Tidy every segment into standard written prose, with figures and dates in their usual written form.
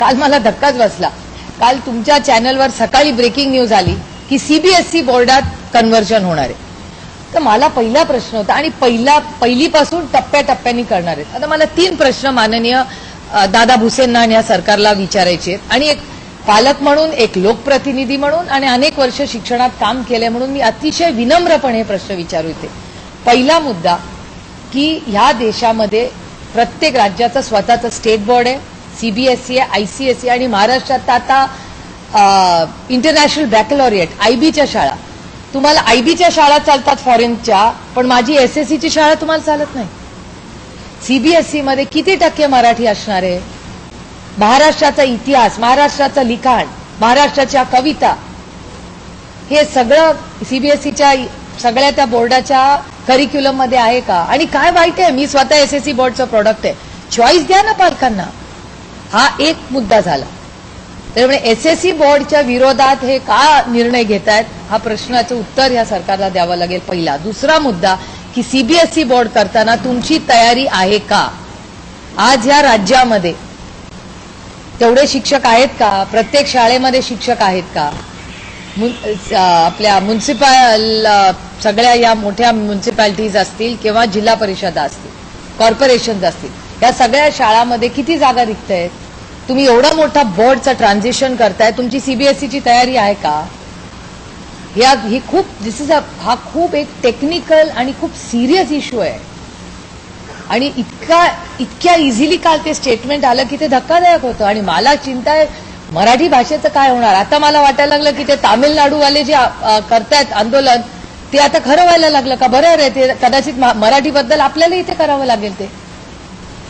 काल मला धक्काच बसला। काल तुमच्या चॅनलवर सकाळी ब्रेकिंग न्यूज आली की सीबीएसई बोर्डात कन्व्हर्जन होणार आहे। तर मला पहिला प्रश्न होता आणि पहिलीपासून टप्प्याटप्प्याने करणार आहेत। आता मला 3 प्रश्न माननीय दादा भुसेंना या सरकारला विचारायचे आहेत आणि एक पालक म्हणून, एक लोकप्रतिनिधी म्हणून आणि अनेक वर्ष शिक्षणात काम केले म्हणून मी अतिशय विनम्रपणे प्रश्न विचारू इच्छिते। पहिला मुद्दा की ह्या देशामध्ये प्रत्येक राज्याचं स्वतःचं स्टेट बोर्ड आहे, सीबीएसई आहे, आयसीएसई आणि महाराष्ट्रात आता इंटरनॅशनल बॅकलॉरिएट आयबीच्या शाळा। तुम्हाला आयबीच्या शाळा चालतात फॉरेनच्या, पण माझी एसएससीची शाळा तुम्हाला चालत नाही। सीबीएसई मध्ये किती टक्के मराठी असणार आहे? महाराष्ट्राचा इतिहास, महाराष्ट्राचं लिखाण, महाराष्ट्राच्या कविता हे सगळं सीबीएसईच्या सगळ्या त्या बोर्डाच्या करिक्युलम मध्ये आहे का? आणि काय वाईट आहे, मी स्वतः एसएससी बोर्डचं प्रोडक्ट आहे, चॉईस द्या ना पालकांना। हा एक मुद्दा झाला। त्यामुळे एसएससी बोर्डच्या विरोधात हे का निर्णय घेतायत हा प्रश्नाचं उत्तर या सरकारला द्यावं लागेल पहिला। दुसरा मुद्दा की सीबीएसई बोर्ड करताना तुमची तयारी आहे का? आज या राज्यामध्ये तेवढे शिक्षक आहेत का? प्रत्येक शाळेमध्ये शिक्षक आहेत का? आपल्या म्युनिसिपल सगळ्या या मोठ्या म्युनिसिपॅलिटीज असतील किंवा जिल्हा परिषद असतील, कॉर्पोरेशन्स असतील, या सगळ्या शाळांमध्ये किती जागा रिक्त आहेत? तुम्ही एवढा मोठा बोर्डचं ट्रान्झिशन करताय, तुमची सीबीएसईची तयारी आहे का? ही खूप हा खूप एक टेक्निकल आणि खूप सिरियस इश्यू आहे आणि इतक्या इझिली काल ते स्टेटमेंट आलं की ते धक्कादायक होतं। आणि मला चिंता आहे मराठी भाषेचं काय होणार। आता मला वाटायला लागलं की ते तामिळनाडूवाले जे करतायत आंदोलन ते आता खरं व्हायला लागलं का? बरोबर आहे, ते कदाचित मराठीबद्दल आपल्याला इथे करावं लागेल ते,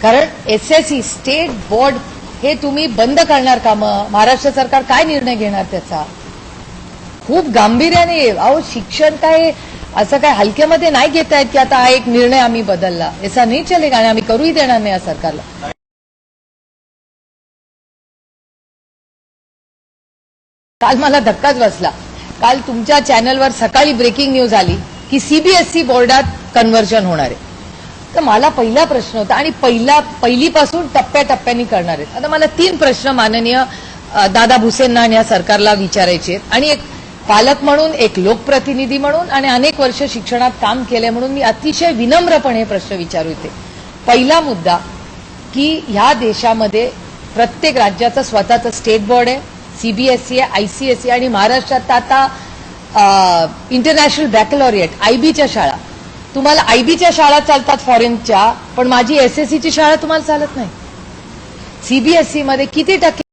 कारण एसएससी स्टेट बोर्ड हे तुम्ही बंद करणार का? मग महाराष्ट्र सरकार काय निर्णय घेणार त्याचा? खूप गांभीर्याने अहो शिक्षण काय असं काय हलक्यामध्ये नाही घेतायत की आता हा एक निर्णय आम्ही बदलला, ऐसा नाही चलेगा आणि आम्ही करूही देणार नाही या सरकारला। काल मला धक्काच बसला। काल तुमच्या चॅनलवर सकाळी ब्रेकिंग न्यूज आली की सीबीएसई बोर्डात कन्व्हर्जन होणार आहे। तर मला पहिला प्रश्न होता आणि पहिलीपासून टप्प्याटप्प्याने करणार आहेत। आता मला 3 प्रश्न माननीय दादा भुसेंना या सरकारला विचारायचे आहेत आणि एक पालक म्हणून, एक लोकप्रतिनिधी म्हणून आणि अनेक वर्ष शिक्षणात काम केले म्हणून मी अतिशय विनम्रपणे प्रश्न विचारू इच्छिते। पहिला मुद्दा की ह्या देशामध्ये प्रत्येक राज्याचं स्वतःचं स्टेट बोर्ड आहे, सीबीएसई आहे, आयसीएसई आणि महाराष्ट्रात आता इंटरनॅशनल बॅकलॉरिएट आयबीच्या शाळा। तुम्हाला आयबीच्या शाळा चालतात फॉरेनच्या, पण माझी एसएससीची शाळा तुम्हाला चालत नाही। सीबीएसई मध्ये किती टक्के